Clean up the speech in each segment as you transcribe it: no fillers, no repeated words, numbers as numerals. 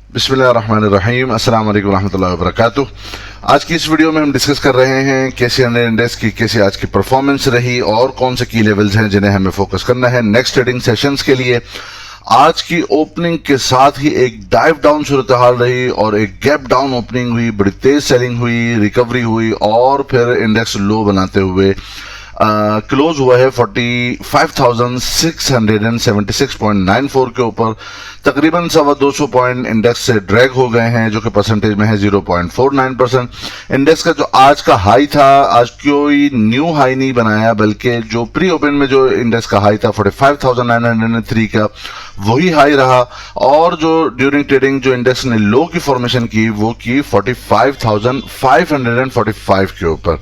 बिस्मिल्लाहिर्रहमानिर्रहीम, अस्सलाम वालेकुम रहमतुल्लाहि व बरकातुहू। आज की इस वीडियो में हम डिस्कस कर रहे हैं कैसे इंडेक्स की कैसे आज की परफॉर्मेंस रही और कौन से की लेवल्स हैं जिन्हें हमें फोकस करना है नेक्स्ट ट्रेडिंग सेशंस के लिए। आज की ओपनिंग के साथ ही एक डाइव डाउन सूरत हाल रही और एक गैप डाउन ओपनिंग हुई, बड़ी तेज सेलिंग हुई, रिकवरी हुई और फिर इंडेक्स लो बनाते हुए क्लोज हुआ है 45,676.94 के ऊपर। तकरीबन 225 पॉइंट इंडेक्स से ड्रैग हो गए हैं जो कि परसेंटेज में है 0.49%। इंडेक्स का जो आज का हाई था, आज कोई न्यू हाई नहीं बनाया बल्कि जो प्री ओपन में जो इंडेक्स का हाई था 45,903 का वही हाई रहा और जो ड्यूरिंग ट्रेडिंग जो इंडेक्स ने लो की फॉर्मेशन की वो की 45,545 के ऊपर।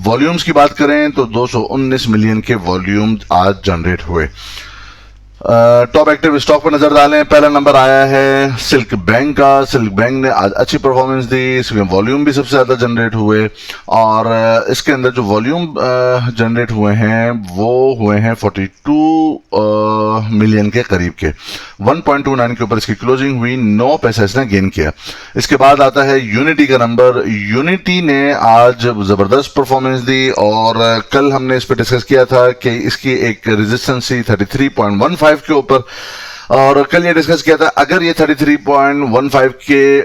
वॉल्यूम्स की बात करें तो 219 मिलियन के वॉल्यूम आज जनरेट हुए। टॉप एक्टिव स्टॉक पर नजर डालें, पहला नंबर आया है सिल्क बैंक का। सिल्क बैंक ने आज अच्छी परफॉर्मेंस दी, इसमें वॉल्यूम भी सबसे ज्यादा जनरेट हुए और इसके अंदर जो वॉल्यूम जनरेट हुए हैं वो हुए हैं 42 मिलियन के करीब के। 1.29 के ऊपर इसकी क्लोजिंग हुई, 9 पैसा इसने गेन किया। इसके बाद आता है यूनिटी का नंबर। यूनिटी ने आज जबरदस्त परफॉर्मेंस दी और कल हमने इस पर डिस्कस किया था कि इसकी एक रेजिस्टेंस थी 33.15 के ऊपर और कल ये डिस्कस किया था अगर ये 33.15 के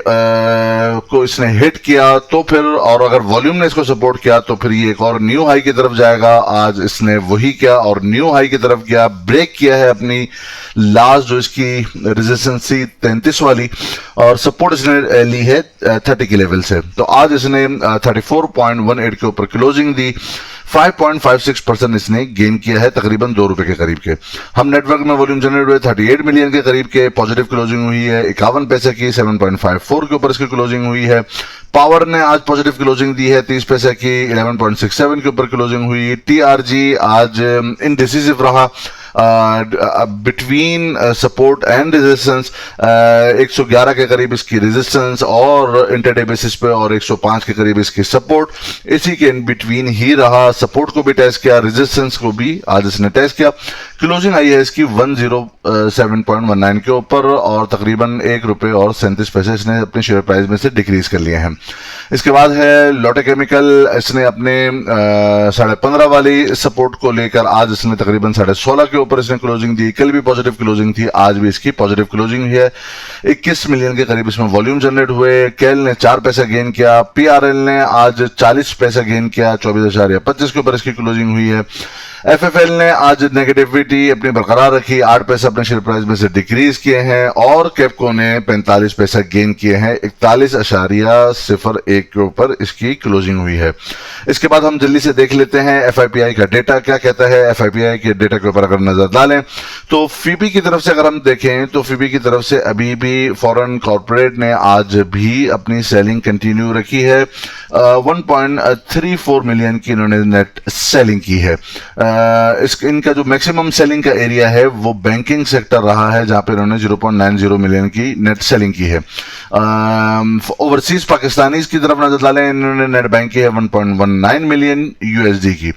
को इसने हिट किया तो फिर और अगर वॉल्यूम ने इसको सपोर्ट किया तो फिर ये एक और न्यू हाई की तरफ जाएगा। आज इसने वही किया और न्यू हाई की तरफ गया, ब्रेक किया है अपनी लास्ट जो इसकी रेजिस्टेंस थी 33 वाली और सपोर्ट इसने ली है 30 के लेवल से। तो आज इसने 34.18 के ऊपर क्लोजिंग दी, 5.56% इसने गेन किया है, तकरीबन 2 रुपए के करीब के। हम नेटवर्क में वॉल्यूम जनरेट हुए 38 मिलियन के करीब के, पॉजिटिव क्लोजिंग हुई है 51 पैसे की, 7.54 के ऊपर इसकी क्लोजिंग हुई है। पावर ने आज पॉजिटिव क्लोजिंग दी है 30 पैसे की, 11.67 के ऊपर क्लोजिंग हुई। टीआरजी आज इनडिसिसिव रहा बिटवीन सपोर्ट एंड रेजिस्टेंस, 111 के करीब इसकी रेजिस्टेंस और इंटरडे बेसिस पे और 105 के करीब इसकी सपोर्ट, इसी के इन बिटवीन ही रहा। सपोर्ट को भी टेस्ट किया, रेजिस्टेंस को भी आज इसने टेस्ट किया। क्लोजिंग आई है इसकी 107.19 के ऊपर और तकरीबन 1 रुपए और 37 पैसे इसने अपने शेयर प्राइस में से डिक्रीज कर लिए हैं। इसके बाद है लोटे केमिकल। इसने अपने 15.5 वाली सपोर्ट को लेकर आज इसने तकरीबन 16.5 के ऊपर इसने क्लोजिंग दी। कल भी पॉजिटिव क्लोजिंग थी, आज भी इसकी पॉजिटिव क्लोजिंग हुई है। 21 मिलियन के करीब इसमें वॉल्यूम जनरेट हुए। केल ने 4 पैसे गेन किया। पीआरएल ने आज 40 पैसे गेन किया, 24.25 के ऊपर इसकी क्लोजिंग हुई है। एफएफएल ने आज नेगेटिविटी अपनी बरकरार रखी, 8 पैसे अपने शेयर प्राइस में से डिक्रीज किए हैं और कैपको ने 45 पैसे गेन किए हैं, 41.01 के ऊपर इसकी क्लोजिंग हुई है। इसके बाद हम जल्दी से देख लेते हैं एफआईपीआई का डेटा क्या कहता है। एफआईपीआई के डेटा के ऊपर अगर नजर डालें तो फीबी की तरफ से अगर हम देखें तो फीबी की तरफ से अभी भी फॉरेन कॉर्पोरेट ने आज भी अपनी सेलिंग कंटिन्यू रखी है। 1.34 मिलियन की इन्होंने नेट सेलिंग की है। इनका जो मैक्सिमम सेलिंग का एरिया है वो बैंकिंग सेक्टर रहा है जहां पे इन्होंने 0.90 मिलियन की नेट सेलिंग की है। ओवरसीज पाकिस्तानी की तरफ नजर डालें, इन्होंने नेट बैंक की है 1.19 मिलियन यूएसडी की।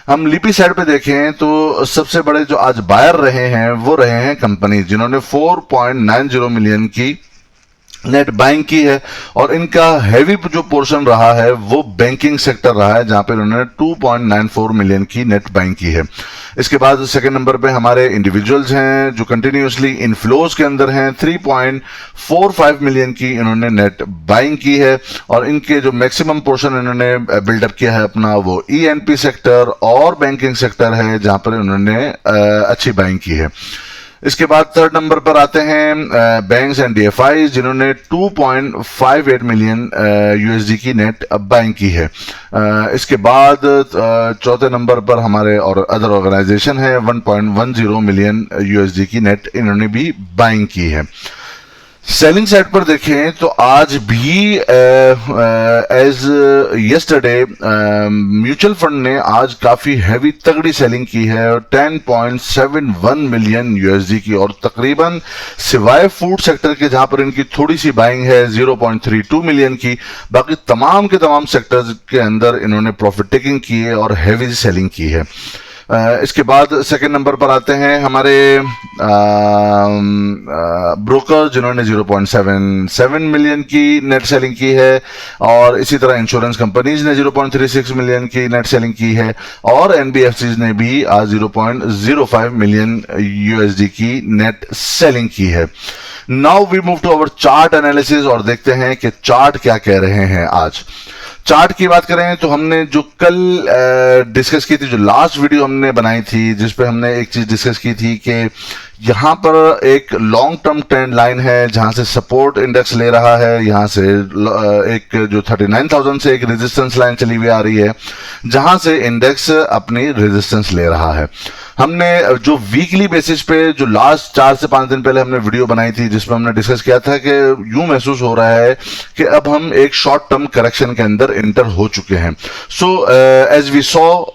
हम लिपी साइड पे देखें तो सबसे बड़े जो आज बायर रहे हैं वो रहे हैं कंपनी जिन्होंने 4.90 मिलियन की नेट बाइंग की है और इनका हैवी जो पोर्शन रहा है वो बैंकिंग सेक्टर रहा है जहां पे उन्होंने 2.94 मिलियन की नेट बाइंग की है। इसके बाद सेकंड नंबर पे हमारे इंडिविजुअल्स हैं जो कंटिन्यूसली इनफ्लोज के अंदर हैं। 3.45 मिलियन की इन्होंने नेट बाइंग की है और इनके जो मैक्सिमम पोर्शन इन्होंने बिल्डअप किया है अपना वो ईएनपी सेक्टर और बैंकिंग सेक्टर है जहां पर इन्होंने अच्छी बाइंग की है। इसके बाद थर्ड नंबर पर आते हैं बैंक्स एंड डीएफआई जिन्होंने 2.58 मिलियन यूएसडी की नेट बाइंग की है। इसके बाद चौथे नंबर पर हमारे और अदर ऑर्गेनाइजेशन है, 1.10 मिलियन यूएसडी की नेट इन्होंने भी बाइंग की है। सेलिंग साइड पर देखें तो आज भी एज यस्टरडे म्यूचुअल फंड ने आज काफी हैवी तगड़ी सेलिंग की है 10.71 मिलियन यूएसडी की और तकरीबन सिवाय फूड सेक्टर के जहां पर इनकी थोड़ी सी बाइंग है 0.32 मिलियन की, बाकी तमाम के तमाम सेक्टर्स के अंदर इन्होंने प्रॉफिट टेकिंग की है और हैवी सेलिंग की है। इसके बाद सेकंड नंबर पर आते हैं हमारे ब्रोकर जिन्होंने 0.77 मिलियन की नेट सेलिंग की है, और इसी तरह इंश्योरेंस कंपनीज ने 0.36 मिलियन की नेट सेलिंग की है, और एनबीएफसीज ने भी आज 0.05 मिलियन यूएसडी की नेट सेलिंग की है। Now we move to our chart analysis और देखते हैं कि चार्ट क्या कह रहे हैं। आज चार्ट की बात करें तो हमने जो कल डिस्कस की थी, जो लास्ट वीडियो हमने बनाई थी, जिसपे हमने एक चीज डिस्कस की थी कि यहां पर एक लॉन्ग टर्म ट्रेंड लाइन है जहां से सपोर्ट इंडेक्स ले रहा है, यहां से एक जो 39,000 से एक रेजिस्टेंस लाइन चली हुई आ रही है जहां से इंडेक्स अपनी रेजिस्टेंस ले रहा है। हमने जो वीकली बेसिस पे जो लास्ट 4 से 5 दिन पहले हमने वीडियो बनाई थी जिसमें हमने डिस्कस किया था कि यूं महसूस हो रहा है कि अब हम एक शॉर्ट टर्म करेक्शन के अंदर इंटर हो चुके हैं। So as we saw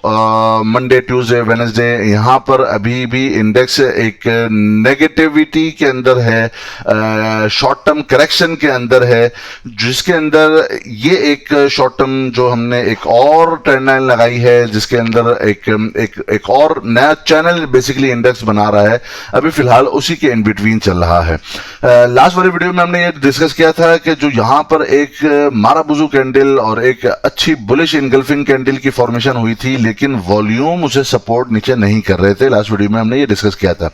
Monday, Tuesday, Wednesday, यहां पर अभी भी इंडेक्स एक नेगेटिविटी के अंदर है, शॉर्ट टर्म करेक्शन के अंदर है, जिसके अंदर ये एक शॉर्ट टर्म जो हमने एक और ट्रेंड लाइन लगाई है जिसके अंदर एक और नया चैनल बेसिकली इंडेक्स बना रहा है, अभी फिलहाल उसी के इन बिटवीन चल रहा है। लास्ट वाली वीडियो में हमने ये डिस्कस किया था कि जो यहां पर एक माराबुजू कैंडल और एक अच्छी बुलिश इनगल्फिंग कैंडल की फॉर्मेशन हुई थी, लेकिन वॉल्यूम उसे सपोर्ट नीचे नहीं कर रहे थे। लास्ट वीडियो में हमने ये डिस्कस किया था,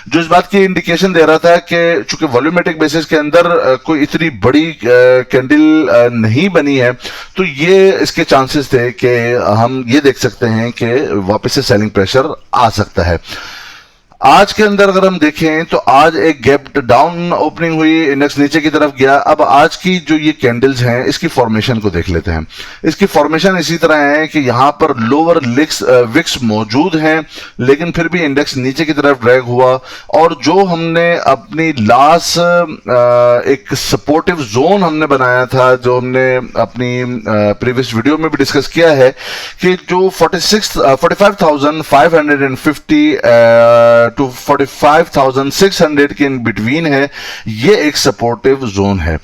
जो इस बात की इंडिकेशन दे रहा था कि चूंकि वॉल्यूमेट्रिक बेसिस के अंदर कोई इतनी बड़ी कैंडल नहीं बनी है, तो ये इसके चांसेस थे कि हम ये देख सकते हैं कि वापस से सेलिंग प्रेशर आ सकता है। आज के अंदर अगर हम देखें तो आज एक गैप डाउन ओपनिंग हुई, इंडेक्स नीचे की तरफ गया। अब आज की जो ये कैंडल्स हैं इसकी फॉर्मेशन को देख लेते हैं। इसकी फॉर्मेशन इसी तरह है कि यहां पर लोअर विक्स मौजूद हैं, लेकिन फिर भी इंडेक्स नीचे की तरफ ड्रैग हुआ, और जो हमने अपनी लास्ट एक सपोर्टिव जोन हमने बनाया था, जो हमने अपनी प्रीवियस वीडियो में भी डिस्कस किया है कि जो 45,550 टू 45,600 के इन बिटवीन है, ये एक सपोर्टिव जोन है।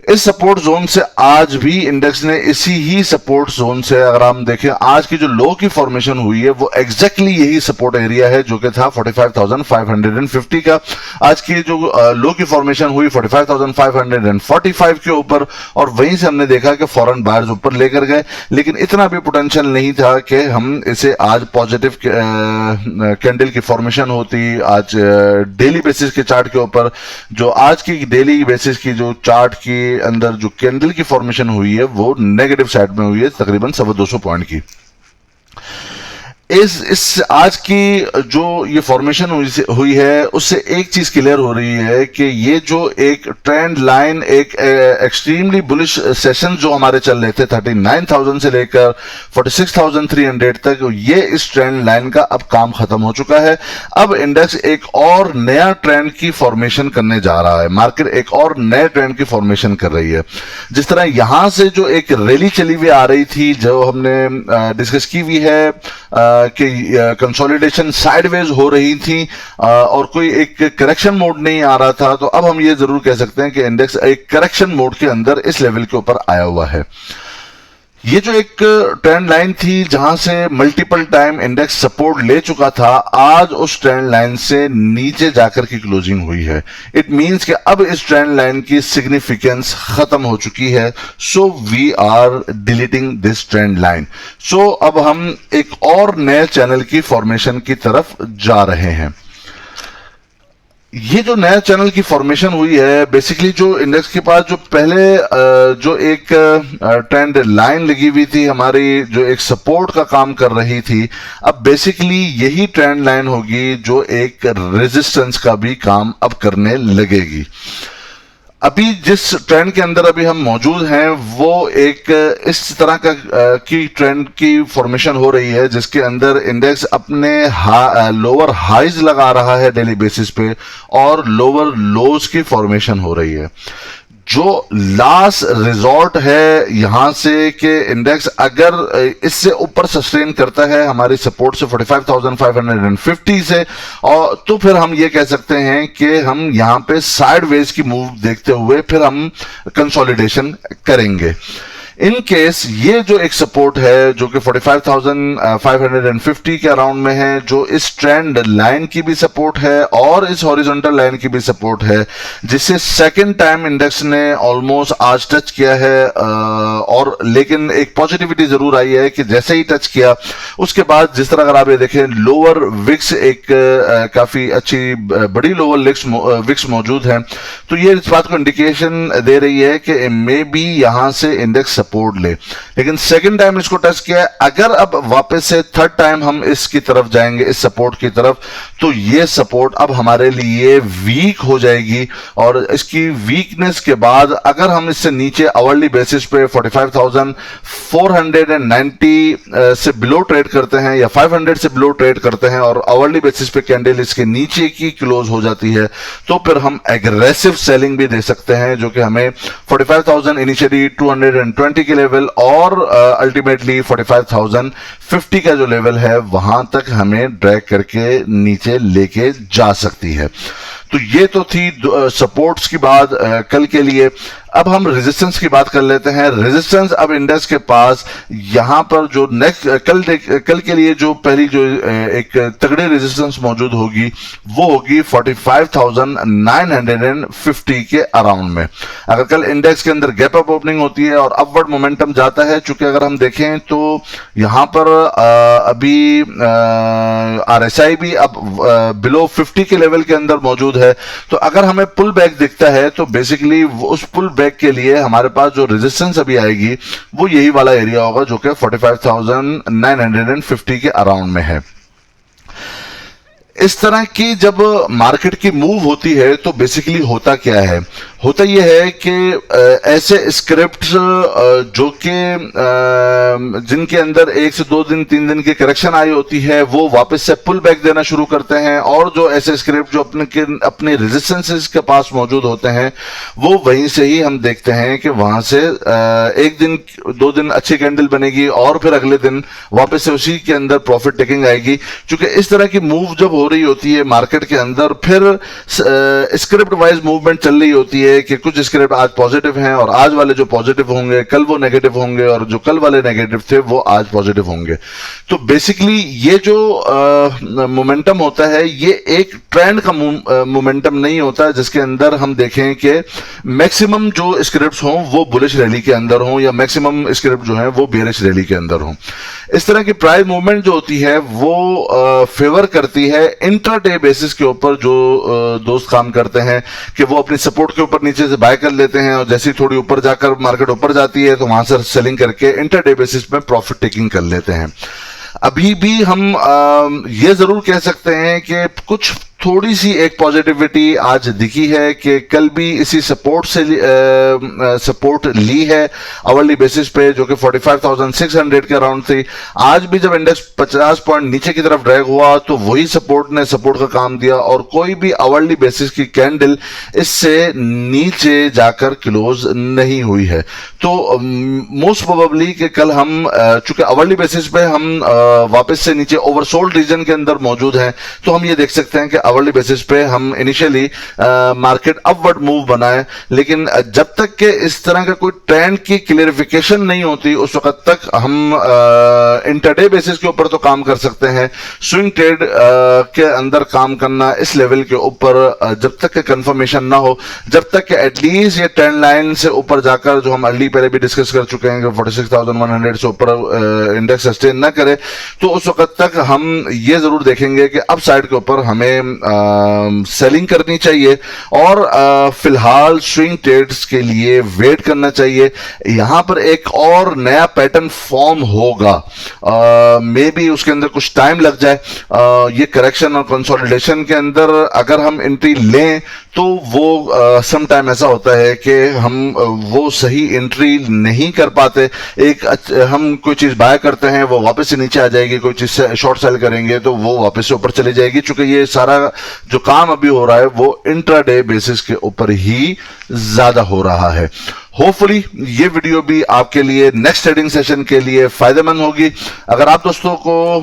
इस सपोर्ट जोन से आज भी इंडेक्स ने इसी ही सपोर्ट जोन से, अगर हम देखें आज की जो लो की फॉर्मेशन हुई है वो एग्जैक्टली यही सपोर्ट एरिया है जो कि था 45,550 का। आज की जो लो की फॉर्मेशन हुई 45,545 के ऊपर, और वहीं से हमने देखा कि फॉरेन बायर्स ऊपर लेकर गए, लेकिन इतना भी पोटेंशियल नहीं था कि हम इसे आज पॉजिटिव कैंडल की फॉर्मेशन होती। आज डेली बेसिस के चार्ट के ऊपर, जो आज की डेली बेसिस की जो चार्ट की अंदर जो कैंडल की फॉर्मेशन हुई है वो नेगेटिव साइड में हुई है, तकरीबन 250 पॉइंट की। इस आज की जो ये फॉर्मेशन हुई है उससे एक चीज क्लियर हो रही है कि ये जो एक ट्रेंड लाइन, एक एक्सट्रीमली बुलिश सेशन जो हमारे चल रहे थे 39,000 से लेकर 46,300 तक, ये इस ट्रेंड लाइन का अब काम खत्म हो चुका है। अब इंडेक्स एक और नया ट्रेंड की फॉर्मेशन करने जा रहा है, मार्केट एक और नए ट्रेंड की फॉर्मेशन कर रही है। जिस तरह यहां से जो एक रैली चली हुई आ रही थी, जो हमने डिस्कस की हुई है कि कंसोलिडेशन साइडवेज हो रही थी और कोई एक करेक्शन मोड नहीं आ रहा था, तो अब हम ये जरूर कह सकते हैं कि इंडेक्स एक करेक्शन मोड के अंदर इस लेवल के ऊपर आया हुआ है। ये जो एक ट्रेंड लाइन थी जहां से मल्टीपल टाइम इंडेक्स सपोर्ट ले चुका था, आज उस ट्रेंड लाइन से नीचे जाकर की क्लोजिंग हुई है। इट मींस कि अब इस ट्रेंड लाइन की सिग्निफिकेंस खत्म हो चुकी है। So we are deleting this trend line. So अब हम एक और नए चैनल की फॉर्मेशन की तरफ जा रहे हैं। ये जो नया चैनल की फॉर्मेशन हुई है, बेसिकली जो इंडेक्स के पास जो पहले जो एक ट्रेंड लाइन लगी हुई थी हमारी, जो एक सपोर्ट का काम कर रही थी, अब बेसिकली यही ट्रेंड लाइन होगी जो एक रेजिस्टेंस का भी काम अब करने लगेगी। अभी जिस ट्रेंड के अंदर अभी हम मौजूद हैं वो एक इस तरह का की ट्रेंड की फॉर्मेशन हो रही है जिसके अंदर इंडेक्स अपने लोअर हाइज लगा रहा है डेली बेसिस पे, और लोअर लोज की फॉर्मेशन हो रही है। जो लास्ट रिजॉर्ट है यहां से कि इंडेक्स अगर इससे ऊपर सस्टेन करता है हमारी सपोर्ट से 45,550 से, और तो फिर हम ये कह सकते हैं कि हम यहां पे साइडवेज की मूव देखते हुए फिर हम कंसोलिडेशन करेंगे। इन केस ये जो एक सपोर्ट है जो कि 45,550 के अराउंड में है, जो इस ट्रेंड लाइन की भी सपोर्ट है और इस हॉरिजॉन्टल लाइन की भी सपोर्ट है, जिसे सेकंड टाइम इंडेक्स ने ऑलमोस्ट आज टच किया है, और लेकिन एक पॉजिटिविटी जरूर आई है कि जैसे ही टच किया उसके बाद जिस तरह अगर आप ये देखें लोअर विक्स एक काफी अच्छी बड़ी लोअर विक्स मौजूद है, तो ये इस बात को इंडिकेशन दे रही है कि मे बी यहां से इंडेक्स सपोर्ट ले। लेकिन सेकंड टाइम इसको टच किया है, अगर अब वापस से थर्ड टाइम हम इसकी तरफ जाएंगे, इस सपोर्ट की तरफ, तो ये सपोर्ट अब हमारे लिए वीक हो जाएगी, और इसकी वीकनेस के बाद अगर हम इससे नीचे आवरली बेसिस पे 45,490 से बिलो ट्रेड करते हैं या 500 से बिलो ट्रेड करते हैं और आवरली बेसिस पे कैंडल इसके नीचे की क्लोज हो जाती है, तो फिर हम एग्रेसिव सेलिंग भी दे सकते हैं, जो कि हमें 45,000 इनिशियली 220 के लेवल और अल्टीमेटली 45,050 का जो लेवल है वहां तक हमें ड्रैग करके नीचे लेके जा सकती है। तो ये तो थी सपोर्ट्स की बात कल के लिए। अब हम रेजिस्टेंस की बात कर लेते हैं। रेजिस्टेंस अब इंडेक्स के पास यहां पर जो नेक्स्ट कल के लिए जो पहली जो एक तगड़ी रेजिस्टेंस मौजूद होगी वो होगी 45,950 के अराउंड में। अगर कल इंडेक्स के अंदर गैप अप ओपनिंग होती है और अपवर्ड मोमेंटम जाता है, चूंकि अगर हम देखें तो यहां पर अभी RSI भी अब बिलो 50 के लेवल के अंदर मौजूद है, तो अगर हमें पुल बैक दिखता है तो बेसिकली उस पुल बैक के लिए हमारे पास जो रेजिस्टेंस अभी आएगी वो यही वाला एरिया होगा जो कि 45,950 के अराउंड में है। इस तरह की जब मार्केट की मूव होती है तो बेसिकली होता क्या है, होता यह है कि ऐसे स्क्रिप्ट जो कि जिनके अंदर 1 से 2 दिन 3 दिन की करेक्शन आई होती है वो वापस से पुल बैक देना शुरू करते हैं, और जो ऐसे स्क्रिप्ट जो अपने रेजिस्टेंसेस के पास मौजूद होते हैं वो वहीं से ही हम देखते हैं कि वहां से 1 दिन 2 दिन अच्छी कैंडल बनेगी और फिर अगले दिन वापस से उसी के अंदर प्रॉफिट टेकिंग आएगी। क्योंकि इस तरह की मूव जब हो रही होती है मार्केट के अंदर, फिर स्क्रिप्ट वाइज मूवमेंट चल रही होती है कि कुछ स्क्रिप्ट आज पॉजिटिव हैं और आज वाले जो पॉजिटिव होंगे कल वो नेगेटिव होंगे, और जो कल वाले नेगेटिव थे वो आज पॉजिटिव होंगे। तो बेसिकली ये जो मोमेंटम होता है ये एक ट्रेंड का मोमेंटम नहीं होता है जिसके अंदर हम देखें कि मैक्सिमम जो स्क्रिप्ट्स हों वो बुलिश रैली के अंदर हों या मैक्सिमम स्क्रिप्ट जो है वो बेरिश रैली के अंदर हों। इस तरह की प्राइस मूवमेंट जो होती है वो फेवर करती है इंट्राडे बेसिस के ऊपर। जो दोस्त काम करते हैं कि वो अपनी सपोर्ट के ऊपर नीचे से बाय कर लेते हैं और जैसे थोड़ी ऊपर जाकर मार्केट ऊपर जाती है तो वहां से सेलिंग करके इंट्राडे बेसिस में प्रॉफिट टेकिंग कर लेते हैं। अभी भी हम ये जरूर कह सकते हैं कि कुछ थोड़ी सी एक पॉजिटिविटी आज दिखी है कि कल भी इसी सपोर्ट से सपोर्ट ली है आवरली बेसिस पे जो कि 45,600 के अराउंड थी। आज भी जब इंडेक्स 50 पॉइंट नीचे की तरफ ड्रैग हुआ तो वही सपोर्ट ने सपोर्ट का काम दिया और कोई भी आवरली बेसिस की कैंडल इससे नीचे जाकर क्लोज नहीं हुई है। तो मोस्ट प्रोबेबली कि कल हम चूंकि आवरली बेसिस पे हम वापस से नीचे ओवरसोल्ड रीजन के अंदर मौजूद हैं, तो हम ये देख सकते हैं कि आवरली बेसिस पे हम इनिशियली मार्केट अपवर्ड मूव बनाए, लेकिन जब तक के इस तरह का कोई ट्रेंड की क्लियरिफिकेशन नहीं होती उस वक्त तक हम इंटरडे बेसिस के ऊपर तो काम कर सकते हैं। स्विंग ट्रेड के अंदर काम करना इस लेवल के ऊपर जब तक के कंफर्मेशन ना हो, जब तक कि एटलीस्ट ये ट्रेंड लाइन से ऊपर जाकर जो हम अर्ली पहले भी डिस्कस कर चुके हैं कि 46,100 से ऊपर इंडेक्स सस्टेन ना करे, तो उस वक्त तक हम ये जरूर देखेंगे कि अप साइड के ऊपर हमें सेलिंग करनी चाहिए और फिलहाल स्विंग ट्रेड्स के लिए वेट करना चाहिए। यहां पर एक और नया पैटर्न फॉर्म होगा, मे बी उसके अंदर कुछ टाइम लग जाए। ये करेक्शन और कंसोलिडेशन के अंदर अगर हम एंट्री लें तो वो सम टाइम ऐसा होता है कि हम वो सही एंट्री नहीं कर पाते। हम कोई चीज बाय करते हैं वो वापस से नीचे आ जाएगी, कोई चीज शॉर्ट सेल करेंगे तो वो वापस से ऊपर चली जाएगी। चूंकि ये सारा जो काम अभी हो रहा है वो इंट्राडे बेसिस के ऊपर ही ज्यादा हो रहा है। होपफुली ये वीडियो भी आपके लिए नेक्स्ट ट्रेडिंग सेशन के लिए फायदेमंद होगी। अगर आप दोस्तों को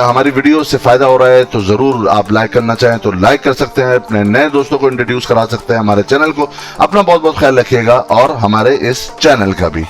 हमारी वीडियो से फायदा हो रहा है तो जरूर आप लाइक करना चाहें तो लाइक कर सकते हैं, अपने नए दोस्तों को इंट्रोड्यूस करा सकते हैं हमारे चैनल को। अपना बहुत बहुत ख्याल रखिएगा और हमारे इस चैनल का भी।